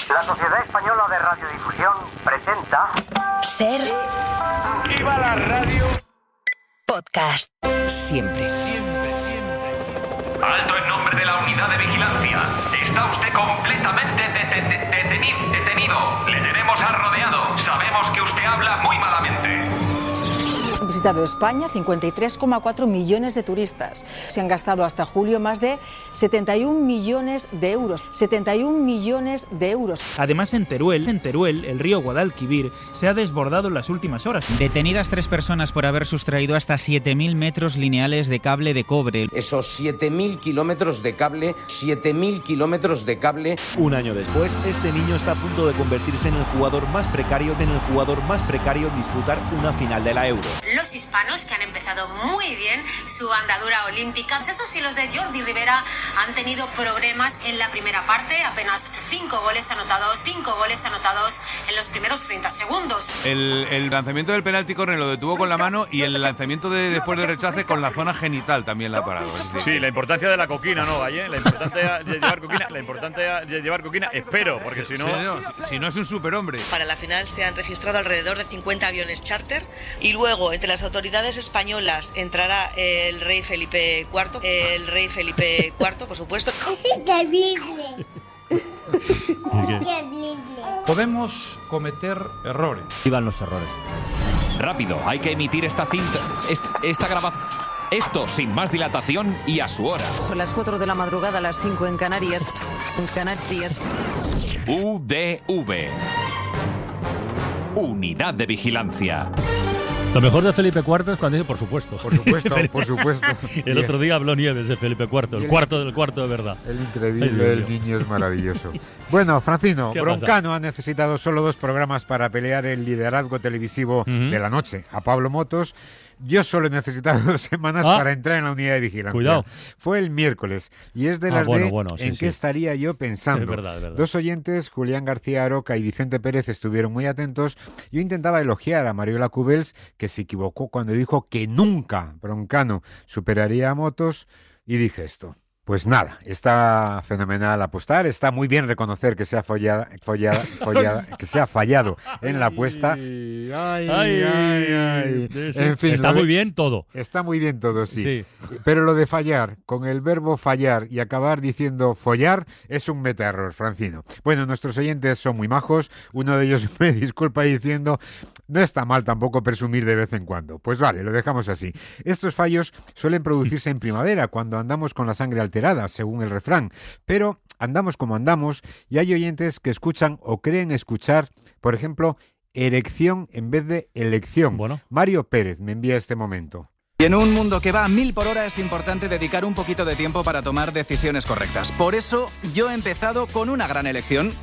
La Sociedad Española de Radiodifusión presenta... Ser... ¡Viva la radio! Podcast. Siempre. Alto en nombre de la unidad de vigilancia. Está usted completamente detenido. Le tenemos rodeado. Sabemos que usted habla muy malamente. Han visitado España 53,4 millones de turistas. Se han gastado hasta julio más de 71 millones de euros. 71 millones de euros. Además, en Teruel, el río Guadalquivir se ha desbordado en las últimas horas. Detenidas 3 personas por haber sustraído hasta 7.000 metros lineales de cable de cobre. Esos 7.000 kilómetros de cable, 7.000 kilómetros de cable. Un año después, este niño está a punto de convertirse en el jugador más precario en disputar una final de la Euro. Los hispanos, que han empezado muy bien su andadura olímpica. Eso sí, los de Jordi Rivera han tenido problemas en la primera parte. Apenas 5 goles anotados en los primeros 30 segundos. El lanzamiento del penalti córner lo detuvo con la mano y el lanzamiento después de rechace con la zona genital también la ha parado. Sí, la importancia de la coquina, ¿no, Valle? La importancia de llevar coquina, espero, porque si no... Si no es un superhombre. Para la final se han registrado alrededor de 50 aviones charter y luego entre las autoridades españolas entrará el rey Felipe IV, por supuesto. Es increíble. Podemos cometer errores. Vivan los errores. Rápido, hay que emitir esta cinta, esta grabación. Esto sin más dilatación y a su hora. Son las 4 de la madrugada, las 5 en Canarias. UDV. Unidad de Vigilancia. Lo mejor de Felipe IV es cuando dice por supuesto. Por supuesto. El otro día habló Nieves de Felipe IV, el cuarto del cuarto de verdad. El increíble, el niño es maravilloso. Bueno, Francino, Broncano ha necesitado solo 2 programas para pelear el liderazgo televisivo de la noche a Pablo Motos. Yo solo he necesitado 2 semanas para entrar en la unidad de vigilancia. Cuidado. Fue el miércoles y es de las en qué estaría yo pensando. Es verdad. 2 oyentes, Julián García Aroca y Vicente Pérez, estuvieron muy atentos. Yo intentaba elogiar a Mariola Cubels, que se equivocó cuando dijo que nunca Broncano superaría a Motos, y dije esto. Pues nada, está fenomenal apostar, está muy bien reconocer que se ha fallado en la apuesta. En fin, está muy bien todo. Está muy bien todo, sí. Pero lo de fallar, con el verbo fallar y acabar diciendo follar, es un metaerror, Francino. Bueno, nuestros oyentes son muy majos, uno de ellos me disculpa diciendo, no está mal tampoco presumir de vez en cuando. Pues vale, lo dejamos así. Estos fallos suelen producirse en primavera, cuando andamos con la sangre alterada, según el refrán, pero andamos como andamos y hay oyentes que escuchan o creen escuchar, por ejemplo, erección en vez de elección. Bueno. Mario Pérez me envía este momento. Y en un mundo que va a 1000 por hora es importante dedicar un poquito de tiempo para tomar decisiones correctas. Por eso yo he empezado con una gran elección,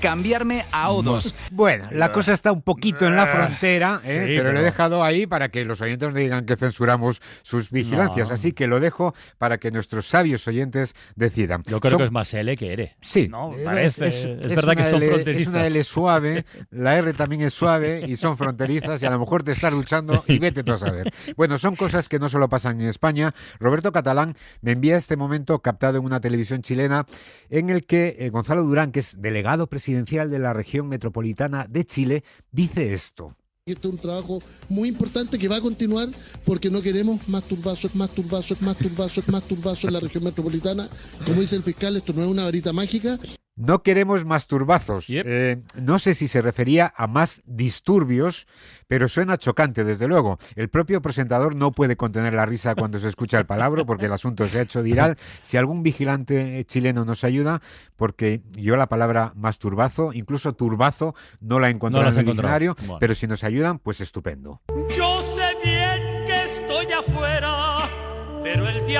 cambiarme a O2. Bueno, la cosa está un poquito en la frontera, pero lo he dejado ahí para que los oyentes no digan que censuramos sus vigilancias. No. Así que lo dejo para que nuestros sabios oyentes decidan. Yo creo que es más L que R. Sí, ¿no? Parece, es verdad que son fronterizas. Es una L suave, la R también es suave y son fronterizas y a lo mejor te estás luchando y vete tú a saber. Bueno, son cosas que no solo pasan en España. Roberto Catalán me envía este momento captado en una televisión chilena en el que Gonzalo Durán, que es delegado presidencial de la región metropolitana de Chile, dice esto. Este es un trabajo muy importante que va a continuar porque no queremos más turbazos en la región metropolitana. Como dice el fiscal, esto no es una varita mágica. No queremos más turbazos. Yep. No sé si se refería a más disturbios, pero suena chocante, desde luego. El propio presentador no puede contener la risa cuando se escucha el palabra, porque el asunto se ha hecho viral. Si algún vigilante chileno nos ayuda, porque yo la palabra masturbazo, incluso turbazo, no la he encontrado en el diccionario, pero si nos ayudan, pues estupendo. Yo sé bien que estoy afuera.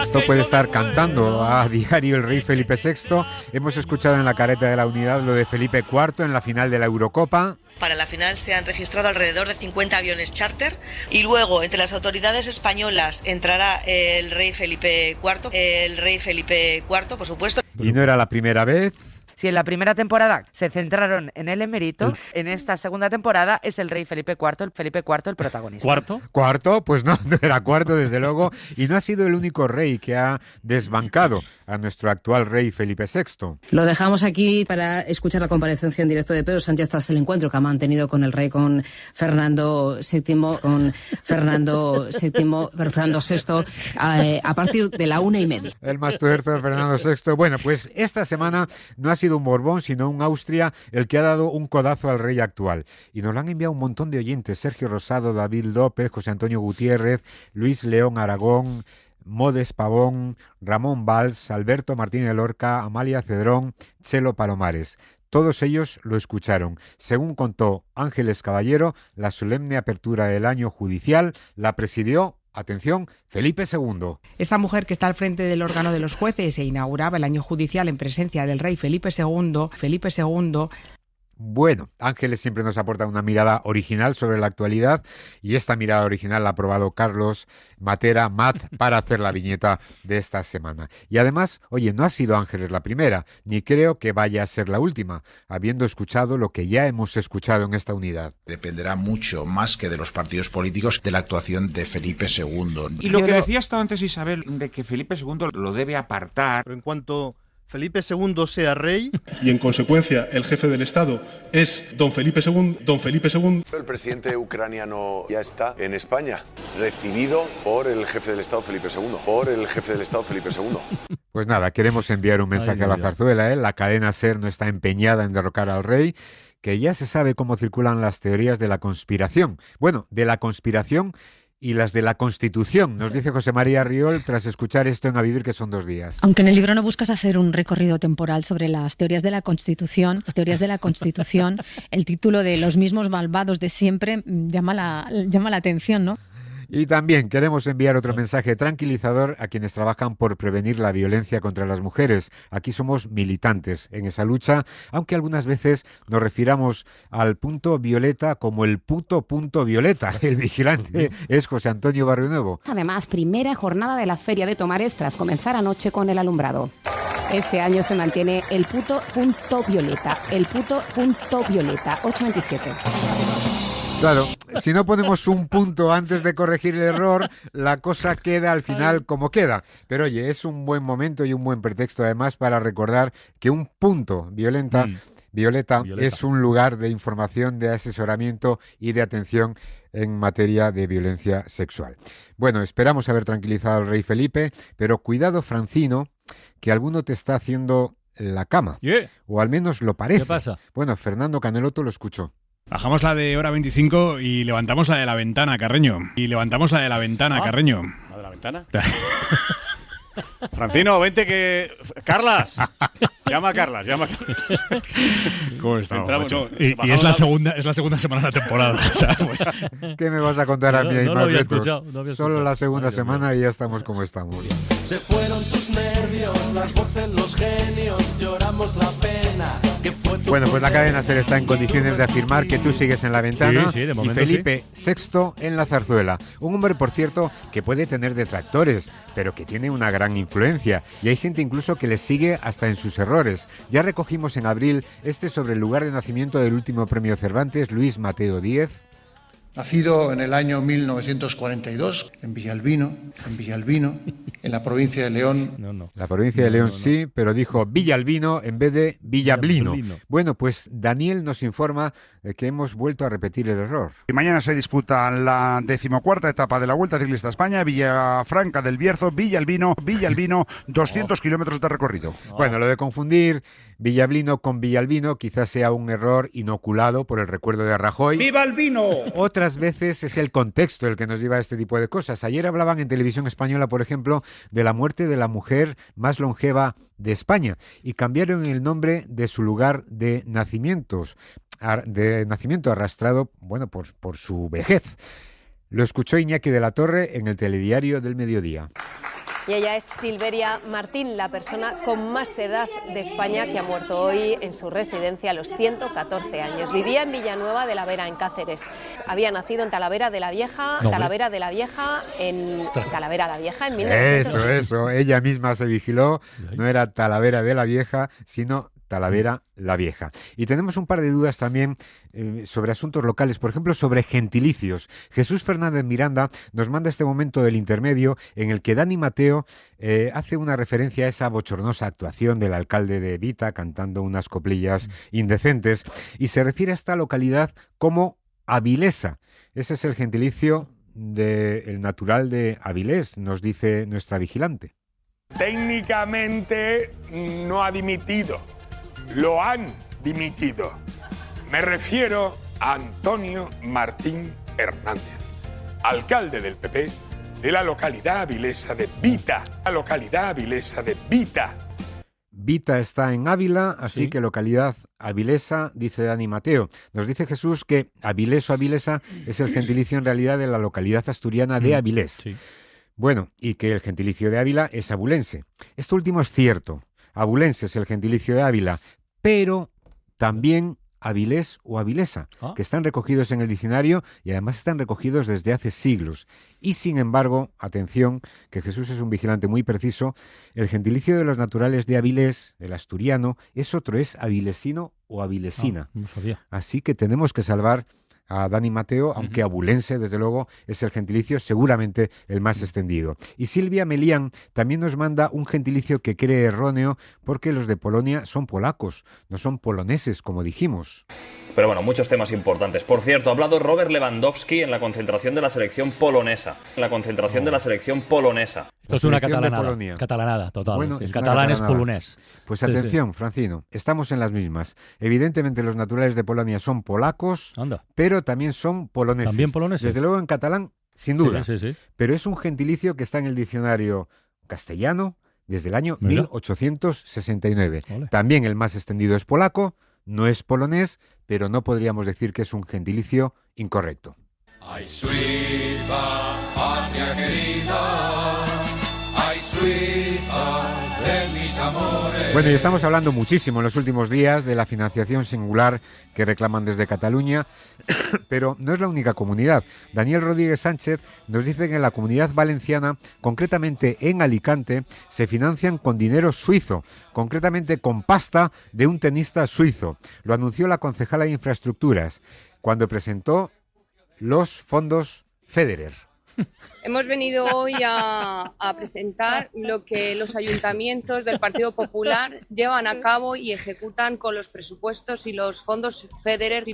Esto puede estar cantando a diario el rey Felipe VI. Hemos escuchado en la careta de la unidad lo de Felipe IV en la final de la Eurocopa. Para la final se han registrado alrededor de 50 aviones charter y luego entre las autoridades españolas entrará el rey Felipe IV, por supuesto. Y no era la primera vez. Si en la primera temporada se centraron en el emérito, en esta segunda temporada es el rey Felipe IV el protagonista. ¿Cuarto? Pues no era cuarto, desde luego, y no ha sido el único rey que ha desbancado a nuestro actual rey Felipe VI. Lo dejamos aquí para escuchar la comparecencia en directo de Pedro Sánchez tras el encuentro que ha mantenido con el rey, con Fernando VI, a partir de la 1:30. El más tuerto de Fernando VI. Bueno, pues esta semana no ha sido un Borbón, sino un Austria el que ha dado un codazo al rey actual. Y nos lo han enviado un montón de oyentes: Sergio Rosado, David López, José Antonio Gutiérrez, Luis León Aragón, Modes Pavón, Ramón Valls, Alberto Martínez Lorca, Amalia Cedrón, Chelo Palomares. Todos ellos lo escucharon. Según contó Ángeles Caballero, la solemne apertura del año judicial la presidió, atención, Felipe II. Esta mujer, que está al frente del órgano de los jueces e inauguraba el año judicial en presencia del rey Felipe II. Bueno, Ángeles siempre nos aporta una mirada original sobre la actualidad, y esta mirada original la ha probado Carlos Matera, Matt, para hacer la viñeta de esta semana. Y además, oye, no ha sido Ángeles la primera, ni creo que vaya a ser la última, habiendo escuchado lo que ya hemos escuchado en esta unidad. Dependerá mucho más que de los partidos políticos de la actuación de Felipe II. Y lo que decía hasta antes Isabel, de que Felipe II lo debe apartar. En cuanto Felipe II sea rey y en consecuencia el jefe del Estado es don Felipe II. El presidente ucraniano ya está en España, recibido por el jefe del Estado Felipe II. Pues nada, queremos enviar un mensaje a la zarzuela, ¿eh? La cadena SER no está empeñada en derrocar al rey, que ya se sabe cómo circulan las teorías de la conspiración. Bueno, de la conspiración y las de la Constitución, nos dice José María Riol tras escuchar esto en A Vivir, que son 2 días. Aunque en el libro no buscas hacer un recorrido temporal sobre las teorías de la Constitución, el título de Los mismos malvados de siempre llama la atención, ¿no? Y también queremos enviar otro mensaje tranquilizador a quienes trabajan por prevenir la violencia contra las mujeres. Aquí somos militantes en esa lucha, aunque algunas veces nos refiramos al punto violeta como el puto punto violeta. El vigilante es José Antonio Barrionuevo. Además, primera jornada de la Feria de Tomares tras comenzar anoche con el alumbrado. Este año se mantiene el puto punto violeta, 8:27. Claro, si no ponemos un punto antes de corregir el error, la cosa queda al final como queda. Pero oye, es un buen momento y un buen pretexto además para recordar que un punto violeta es un lugar de información, de asesoramiento y de atención en materia de violencia sexual. Bueno, esperamos haber tranquilizado al rey Felipe, pero cuidado, Francino, que alguno te está haciendo la cama. O al menos lo parece. ¿Qué pasa? Bueno, Fernando Caneloto lo escuchó. Bajamos la de hora 25 y levantamos la de la ventana, Carreño. ¿La de la ventana? Francino, vente que... ¡Carlas! Llama a Carlas. ¿Cómo estamos? Y es la segunda semana de la temporada. O sea, pues... ¿Qué me vas a contar a mí ahí, Marbetos? Solo la segunda semana y ya estamos como estamos. Se fueron tus nervios, las voces, los genios, lloramos la pena. Bueno, pues la cadena SER está en condiciones de afirmar que tú sigues en la ventana de momento, y Felipe VI en la zarzuela. Un hombre, por cierto, que puede tener detractores, pero que tiene una gran influencia. Y hay gente incluso que le sigue hasta en sus errores. Ya recogimos en abril sobre el lugar de nacimiento del último premio Cervantes, Luis Mateo Díez. Nacido en el año 1942, en Villalbino, en la provincia de León. La provincia de León sí, pero dijo Villalbino en vez de Villablino. Bueno, pues Daniel nos informa de que hemos vuelto a repetir el error. Y mañana se disputa la 14ª etapa de la Vuelta Ciclista a España, Villafranca del Bierzo, Villalbino, 200 kilómetros de recorrido. Bueno, lo de confundir Villablino con Villalbino quizás sea un error inoculado por el recuerdo de Rajoy. ¡Viva el vino! Otras veces es el contexto el que nos lleva a este tipo de cosas. Ayer hablaban en Televisión Española, por ejemplo, de la muerte de la mujer más longeva de España y cambiaron el nombre de su lugar de nacimiento arrastrado, bueno, por su vejez. Lo escuchó Iñaki de la Torre en el Telediario del Mediodía. Y ella es Silveria Martín, la persona con más edad de España que ha muerto hoy en su residencia a los 114 años. Vivía en Villanueva de la Vera, en Cáceres. Había nacido en Talavera de la Vieja, en Talavera la Vieja en 1900. Eso, ella misma se vigiló, no era Talavera de la Vieja, sino Talavera la Vieja. Y tenemos un par de dudas también sobre asuntos locales, por ejemplo, sobre gentilicios. Jesús Fernández Miranda nos manda este momento del intermedio en el que Dani Mateo hace una referencia a esa bochornosa actuación del alcalde de Vita cantando unas coplillas indecentes y se refiere a esta localidad como Avilesa. Ese es el gentilicio del natural de Avilés, nos dice nuestra vigilante. Técnicamente no ha dimitido, lo han dimitido. Me refiero a Antonio Martín Hernández, alcalde del PP de la localidad avilesa de Vita. La localidad avilesa de Vita. Vita está en Ávila, así que localidad avilesa, dice Dani Mateo. Nos dice Jesús que Avilés o Avilesa es el gentilicio en realidad de la localidad asturiana de Avilés. Sí. Bueno, y que el gentilicio de Ávila es abulense. Esto último es cierto. Abulense es el gentilicio de Ávila, pero también Avilés o Avilesa, que están recogidos en el diccionario y además están recogidos desde hace siglos. Y sin embargo, atención, que Jesús es un vigilante muy preciso, el gentilicio de los naturales de Avilés, el asturiano, es otro, es avilesino o avilesina. No sabía. Así que tenemos que salvar a Dani Mateo, aunque abulense, desde luego, es el gentilicio seguramente el más extendido. Y Silvia Melián también nos manda un gentilicio que cree erróneo porque los de Polonia son polacos, no son poloneses, como dijimos. Pero bueno, muchos temas importantes. Por cierto, ha hablado Robert Lewandowski en la concentración de la selección polonesa. Esto es una catalanada total. Bueno, en catalán es polonés. Pues atención, Francino, estamos en las mismas. Evidentemente los naturales de Polonia son polacos, pero también son poloneses. ¿También poloneses? Desde luego en catalán, sin duda. Sí. Pero es un gentilicio que está en el diccionario castellano desde el año 1869. Ole. También el más extendido es polaco, no es polonés, pero no podríamos decir que es un gentilicio incorrecto. Ay, suiza, patria querida, ay, suiza de mis amores. Bueno, y estamos hablando muchísimo en los últimos días de la financiación singular que reclaman desde Cataluña, pero no es la única comunidad. Daniel Rodríguez Sánchez nos dice que en la Comunidad Valenciana, concretamente en Alicante, se financian con dinero suizo, concretamente con pasta de un tenista suizo. Lo anunció la concejala de Infraestructuras cuando presentó los fondos Federer. Hemos venido hoy a presentar lo que los ayuntamientos del Partido Popular llevan a cabo y ejecutan con los presupuestos y los fondos Federer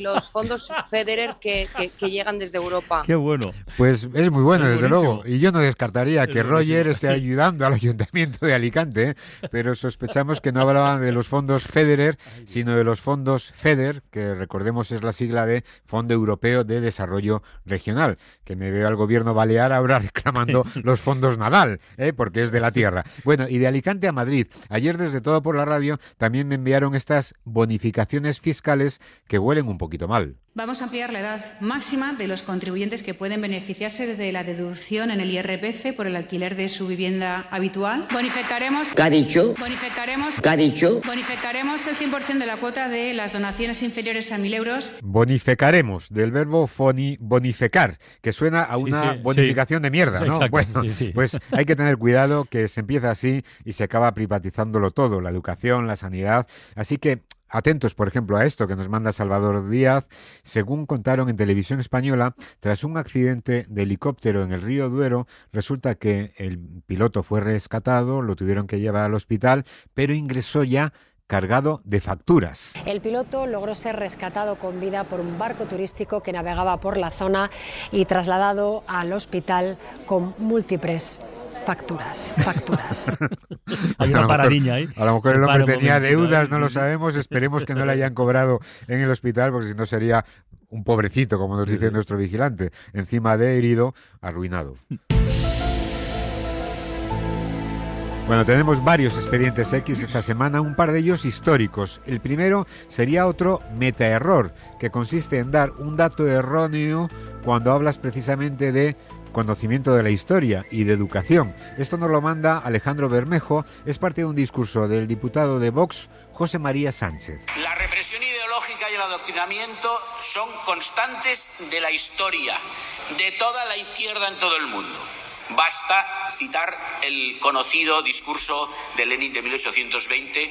que llegan desde Europa. ¡Qué bueno! Pues es muy bueno, desde luego. Y yo no descartaría que Roger esté ayudando al Ayuntamiento de Alicante, pero sospechamos que no hablaban de los fondos Federer, sino de los fondos FEDER, que recordemos es la sigla de Fondo Europeo de Desarrollo Regional, que me veo al gobierno balear ahora reclamando los fondos Nadal, porque es de la tierra. Bueno, y de Alicante a Madrid. Ayer desde Todo por la Radio también me enviaron estas bonificaciones fiscales que huelen un poquito mal. Vamos a ampliar la edad máxima de los contribuyentes que pueden beneficiarse de la deducción en el IRPF por el alquiler de su vivienda habitual. Bonificaremos... ¿Qué ha dicho? Bonificaremos... ¿Qué ha dicho? Bonificaremos el 100% de la cuota de las donaciones inferiores a 1.000 euros. Bonificaremos, del verbo bonificar, que suena a una bonificación de mierda, ¿no? Exacto, bueno, pues hay que tener cuidado que se empieza así y se acaba privatizándolo todo, la educación, la sanidad. Así que atentos, por ejemplo, a esto que nos manda Salvador Díaz. Según contaron en Televisión Española, tras un accidente de helicóptero en el río Duero, resulta que el piloto fue rescatado, lo tuvieron que llevar al hospital, pero ingresó ya cargado de facturas. El piloto logró ser rescatado con vida por un barco turístico que navegaba por la zona y trasladado al hospital con múltiples facturas. Hay una paradilla ahí. A lo mejor el hombre tenía deudas, no lo sabemos, esperemos que no le hayan cobrado en el hospital, porque si no sería un pobrecito, como nos dice nuestro vigilante, encima de herido, arruinado. Bueno, tenemos varios expedientes X esta semana, un par de ellos históricos. El primero sería otro metaerror, que consiste en dar un dato erróneo cuando hablas precisamente de conocimiento de la historia y de educación. Esto nos lo manda Alejandro Bermejo, es parte de un discurso del diputado de Vox, José María Sánchez. La represión ideológica y el adoctrinamiento son constantes de la historia, de toda la izquierda en todo el mundo. Basta citar el conocido discurso de Lenin de 1820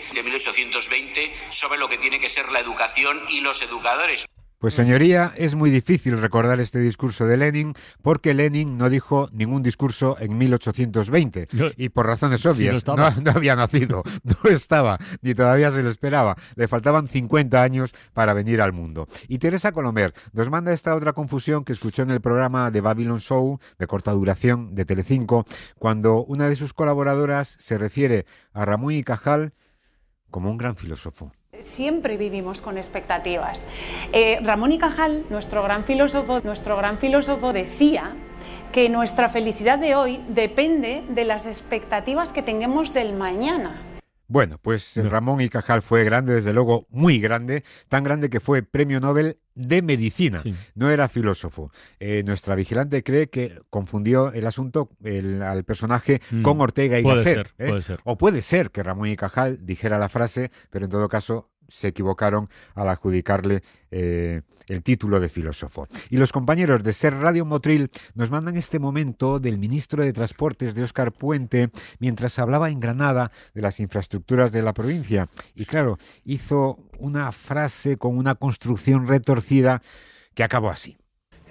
sobre lo que tiene que ser la educación y los educadores. Pues señoría, es muy difícil recordar este discurso de Lenin porque Lenin no dijo ningún discurso en 1820 y por razones obvias. Sí, no había nacido, no estaba, ni todavía se le esperaba. Le faltaban 50 años para venir al mundo. Y Teresa Colomer nos manda esta otra confusión que escuchó en el programa de Babylon Show, de corta duración, de Telecinco, cuando una de sus colaboradoras se refiere a Ramón y Cajal como un gran filósofo. Siempre vivimos con expectativas. Ramón y Cajal, nuestro gran filósofo decía que nuestra felicidad de hoy depende de las expectativas que tengamos del mañana. Bueno, pues Ramón y Cajal fue grande, desde luego muy grande, tan grande que fue premio Nobel de Medicina, no era filósofo. Nuestra vigilante cree que confundió el asunto al personaje con Ortega y Gasset. Puede ser. O puede ser que Ramón y Cajal dijera la frase, pero en todo caso se equivocaron al adjudicarle el título de filósofo. Y los compañeros de Ser Radio Motril nos mandan este momento del ministro de Transportes de Óscar Puente mientras hablaba en Granada de las infraestructuras de la provincia. Y claro, hizo una frase con una construcción retorcida que acabó así.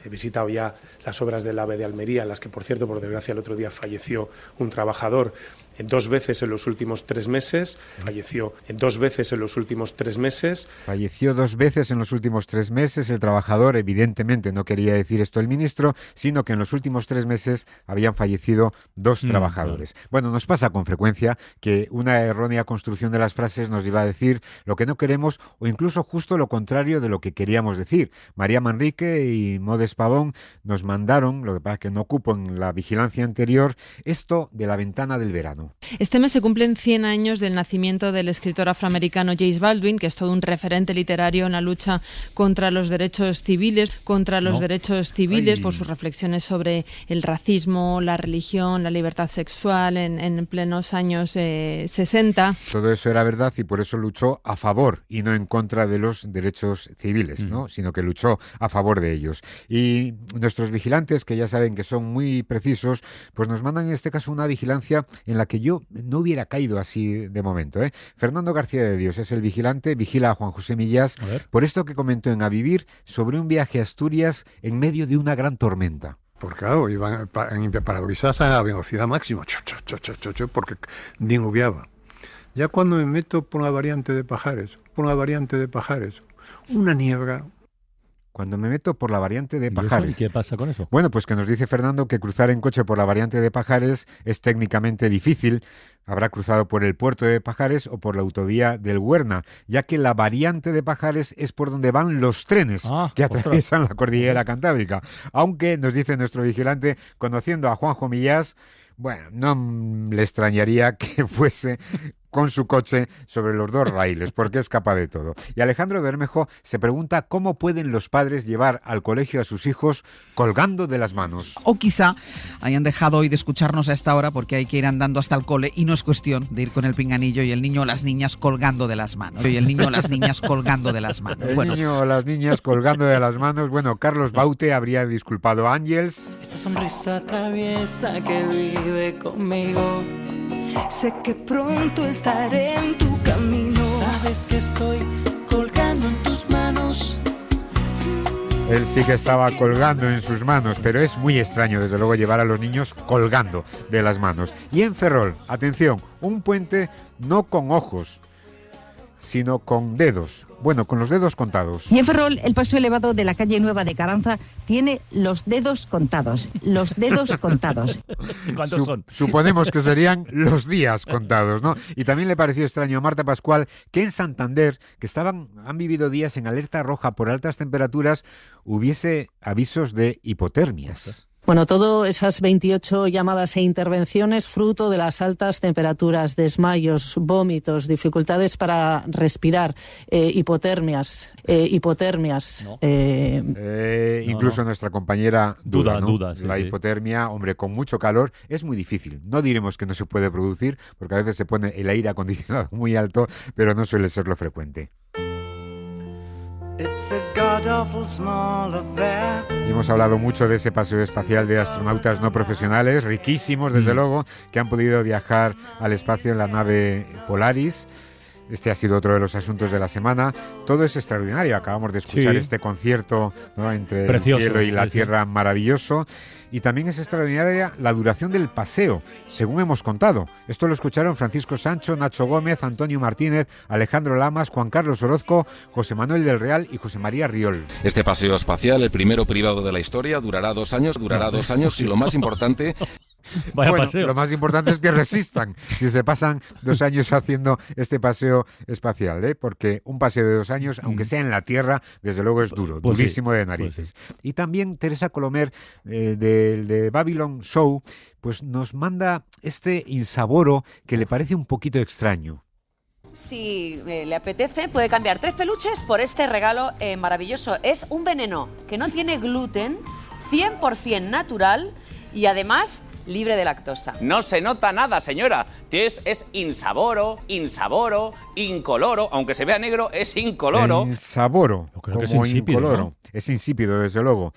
He visitado ya las obras del AVE de Almería, en las que, por cierto, por desgracia, el otro día falleció un trabajador 2 veces en los últimos 3 meses. Falleció 2 veces en los últimos 3 meses. Falleció 2 veces en los últimos 3 meses. El trabajador, evidentemente, no quería decir esto el ministro, sino que en los últimos 3 meses habían fallecido 2 trabajadores. Claro. Bueno, nos pasa con frecuencia que una errónea construcción de las frases nos iba a decir lo que no queremos o incluso justo lo contrario de lo que queríamos decir. María Manrique y Modes Pavón nos mandaron, lo que pasa es que no ocupo en la vigilancia anterior, esto de la ventana del verano. Este mes se cumplen 100 años del nacimiento del escritor afroamericano James Baldwin, que es todo un referente literario en la lucha contra los derechos civiles, por sus reflexiones sobre el racismo, la religión, la libertad sexual en plenos años 60. Todo eso era verdad y por eso luchó a favor y no en contra de los derechos civiles, ¿no? Sino que luchó a favor de ellos. Y nuestros vigilantes, que ya saben que son muy precisos, pues nos mandan en este caso una vigilancia en la que yo no hubiera caído así de momento, ¿eh? Fernando García de Dios es el vigilante, vigila a Juan José Millás por esto que comentó en A Vivir sobre un viaje a Asturias en medio de una gran tormenta. Porque claro, iban impreparables a velocidad máxima, porque diluviaba. Ya cuando me meto por la variante de Pajares, una niebla. Cuando me meto por la variante de Pajares. ¿Y qué pasa con eso? Bueno, pues que nos dice Fernando que cruzar en coche por la variante de Pajares es técnicamente difícil. Habrá cruzado por el puerto de Pajares o por la autovía del Huerna, ya que la variante de Pajares es por donde van los trenes que atraviesan la cordillera cantábrica. Aunque, nos dice nuestro vigilante, conociendo a Juanjo Millás, bueno, no le extrañaría que fuese con su coche sobre los 2 raíles, porque es capaz de todo. Y Alejandro Bermejo se pregunta cómo pueden los padres llevar al colegio a sus hijos colgando de las manos. O quizá hayan dejado hoy de escucharnos a esta hora porque hay que ir andando hasta el cole y no es cuestión de ir con el pinganillo y el niño o las niñas colgando de las manos. El niño o las niñas colgando de las manos. Bueno, Carlos Baute habría disculpado a Ángels. Esa sonrisa traviesa que vive conmigo. Sé que pronto estaré en tu camino. Sabes que estoy colgando en tus manos. Él sí que estaba colgando en sus manos, pero es muy extraño, desde luego, llevar a los niños colgando de las manos. Y en Ferrol, atención, un puente no con ojos, sino con dedos. Bueno, con los dedos contados. Y en Ferrol, el paso elevado de la calle Nueva de Caranza tiene los dedos contados. Los dedos contados. ¿Cuántos son? Suponemos que serían los días contados, ¿no? Y también le pareció extraño a Marta Pascual que en Santander, que han vivido días en alerta roja por altas temperaturas, hubiese avisos de hipotermias. Bueno, todo esas 28 llamadas e intervenciones fruto de las altas temperaturas, desmayos, vómitos, dificultades para respirar, hipotermias. No. Incluso nuestra compañera duda, ¿no? Sí, la hipotermia, hombre, con mucho calor es muy difícil. No diremos que no se puede producir, porque a veces se pone el aire acondicionado muy alto, pero no suele ser lo frecuente. It's a god-awful small affair. Y hemos hablado mucho de ese paseo espacial de astronautas no profesionales, riquísimos desde luego, que han podido viajar al espacio en la nave Polaris. Este ha sido otro de los asuntos de la semana. Todo es extraordinario. Acabamos de escuchar este concierto, ¿no?, entre Precioso, el cielo y la tierra, maravilloso. Y también es extraordinaria la duración del paseo, según hemos contado. Esto lo escucharon Francisco Sancho, Nacho Gómez, Antonio Martínez, Alejandro Lamas, Juan Carlos Orozco, José Manuel del Real y José María Riol. Este paseo espacial, el primero privado de la historia, durará 2 años y lo más importante... Lo más importante es que resistan si se pasan 2 años haciendo este paseo espacial, ¿eh? Porque un paseo de 2 años, aunque sea en la Tierra, desde luego es duro, durísimo de narices. Y también Teresa Colomer, de Babylon Show, pues nos manda este insaboro que le parece un poquito extraño. Si le apetece, puede cambiar 3 peluches por este regalo maravilloso. Es un veneno que no tiene gluten, 100% natural y además libre de lactosa. No se nota nada, señora. Es insaboro, incoloro. Aunque se vea negro, es incoloro. Insaboro, como es insípido, incoloro. ¿no? Es insípido, desde luego.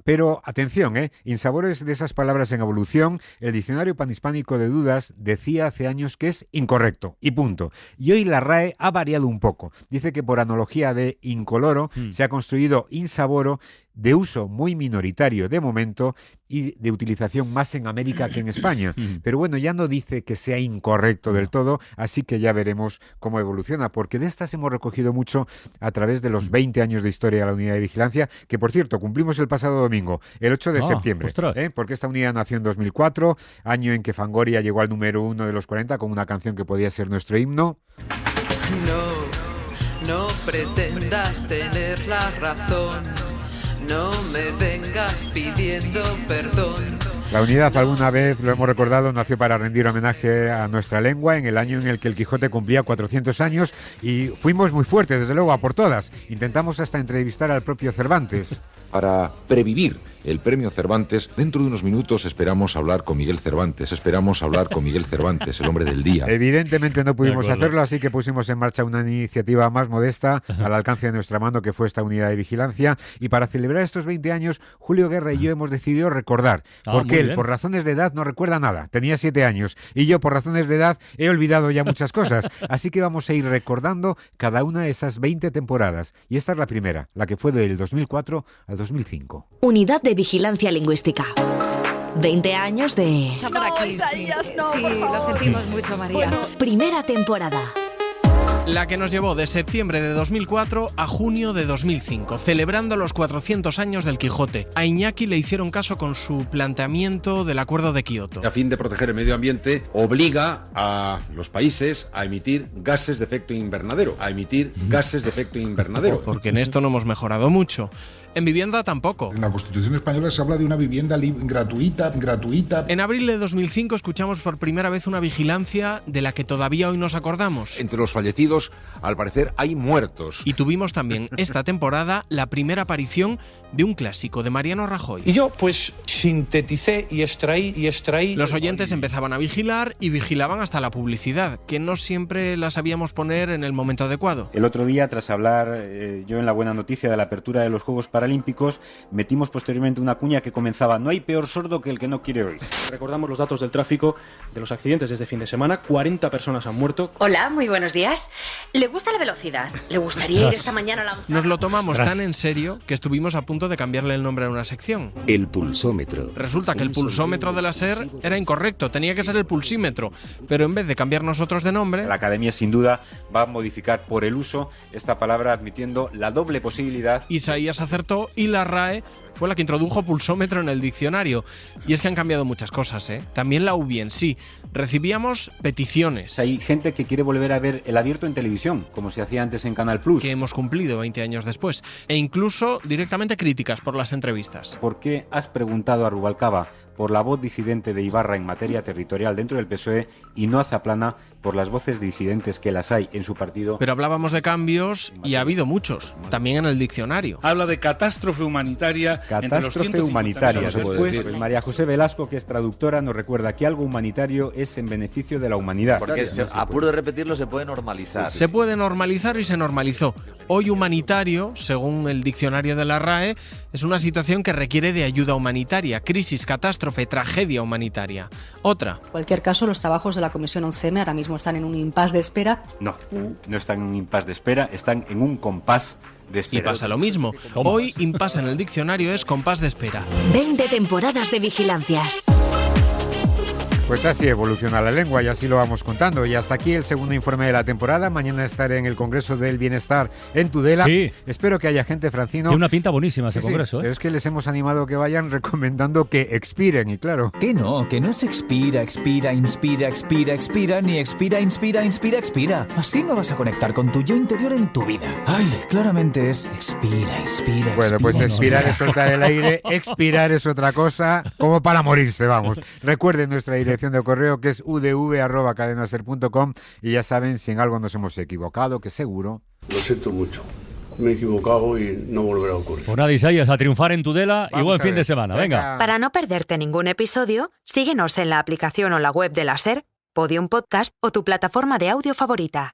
Pero atención, insaboro es de esas palabras en evolución. El diccionario panhispánico de Dudas decía hace años que es incorrecto, y punto. Y hoy la RAE ha variado un poco. Dice que por analogía de incoloro se ha construido insaboro, de uso muy minoritario de momento y de utilización más en América que en España. Pero bueno, ya no dice que sea incorrecto del todo, así que ya veremos cómo evoluciona, porque de estas hemos recogido mucho a través de los 20 años de historia de la Unidad de Vigilancia, que por cierto cumplimos el pasado domingo, el 8 de septiembre, porque esta unidad nació en 2004, año en que Fangoria llegó al número 1 de los 40 con una canción que podía ser nuestro himno. No pretendas tener la razón. No me vengas pidiendo perdón. La unidad, alguna vez lo hemos recordado, nació para rendir homenaje a nuestra lengua en el año en el que el Quijote cumplía 400 años y fuimos muy fuertes, desde luego, a por todas. Intentamos hasta entrevistar al propio Cervantes. Para previvir el premio Cervantes, dentro de unos minutos esperamos hablar con Miguel Cervantes, el hombre del día. Evidentemente no pudimos hacerlo, así que pusimos en marcha una iniciativa más modesta, al alcance de nuestra mano, que fue esta unidad de vigilancia. Y para celebrar estos 20 años, Julio Guerra y yo hemos decidido recordar, porque él, por razones de edad, no recuerda nada. Tenía 7 años, y yo, por razones de edad, he olvidado ya muchas cosas. Así que vamos a ir recordando cada una de esas 20 temporadas. Y esta es la primera, la que fue del 2004 al 2005. Unidad de Vigilancia Lingüística. 20 años de... Está por aquí, sí, lo sentimos mucho, María. Primera temporada. La que nos llevó de septiembre de 2004 a junio de 2005, celebrando los 400 años del Quijote. A Iñaki le hicieron caso con su planteamiento del Acuerdo de Kioto. A fin de proteger el medio ambiente, obliga a los países a emitir gases de efecto invernadero. Porque en esto no hemos mejorado mucho. En vivienda tampoco. En la Constitución española se habla de una vivienda gratuita. En abril de 2005 escuchamos por primera vez una vigilancia de la que todavía hoy nos acordamos. Entre los fallecidos, al parecer, hay muertos. Y tuvimos también esta temporada la primera aparición de un clásico, de Mariano Rajoy. Y yo, pues, sinteticé y extraí... Los oyentes empezaban a vigilar y vigilaban hasta la publicidad, que no siempre la sabíamos poner en el momento adecuado. El otro día, tras hablar yo en La Buena Noticia de la apertura de los Juegos Paralímpicos, metimos posteriormente una cuña que comenzaba: no hay peor sordo que el que no quiere oír. Recordamos los datos del tráfico, de los accidentes desde fin de semana. 40 personas han muerto. Hola, muy buenos días. ¿Le gusta la velocidad? ¿Le gustaría ir esta mañana a lanzar? Nos lo tomamos tan en serio que estuvimos a punto de cambiarle el nombre a una sección. El pulsómetro. Resulta que el pulsómetro de la SER era incorrecto, tenía que ser el pulsímetro, pero en vez de cambiar nosotros de nombre... La Academia sin duda va a modificar por el uso esta palabra, admitiendo la doble posibilidad. Isaías acertó y la RAE fue la que introdujo pulsómetro en el diccionario. Y es que han cambiado muchas cosas, ¿eh? También la UBI en sí. Recibíamos peticiones. Hay gente que quiere volver a ver El Abierto en televisión, como se hacía antes en Canal Plus. Que hemos cumplido 20 años después. E incluso directamente críticas por las entrevistas. ¿Por qué has preguntado a Rubalcaba por la voz disidente de Ibarra en materia territorial dentro del PSOE y no a Zaplana por las voces disidentes que las hay en su partido. Pero hablábamos de cambios y ha habido muchos, también en el diccionario. Habla de catástrofe humanitaria. Catástrofe humanitaria. Después, María José Velasco, que es traductora, nos recuerda que algo humanitario es en beneficio de la humanidad. Porque a puro de repetirlo se puede normalizar. Se puede normalizar y se normalizó. Hoy humanitario, según el diccionario de la RAE, es una situación que requiere de ayuda humanitaria, crisis, catástrofe, tragedia humanitaria. Otra. En cualquier caso, los trabajos de la Comisión 11M ahora mismo están en un impasse de espera. No están en un impasse de espera, están en un compás de espera. Y pasa lo mismo. Hoy impasse en el diccionario es compás de espera. 20 temporadas de vigilancias. Pues así evoluciona la lengua y así lo vamos contando. Y hasta aquí el segundo informe de la temporada. Mañana estaré en el Congreso del Bienestar en Tudela. Sí. Espero que haya gente, Francino. Tiene una pinta buenísima ese congreso. Pero es que les hemos animado que vayan recomendando que expiren, y claro. Que no se expira, expira, inspira, expira, expira, ni expira, inspira, inspira, expira. Así no vas a conectar con tu yo interior en tu vida. Ay, claramente es expira, inspira, expira. Bueno, pues expirar es soltar el aire, expirar es otra cosa, como para morirse, vamos. Recuerden nuestra dirección de correo, que es udv@cadenaser.com, y ya saben, si en algo nos hemos equivocado, que seguro. Lo siento mucho. Me he equivocado y no volverá a ocurrir. Pues nada, Isaías, a triunfar en Tudela y buen fin de semana. Venga. Para no perderte ningún episodio, síguenos en la aplicación o la web de la SER, Podium Podcast o tu plataforma de audio favorita.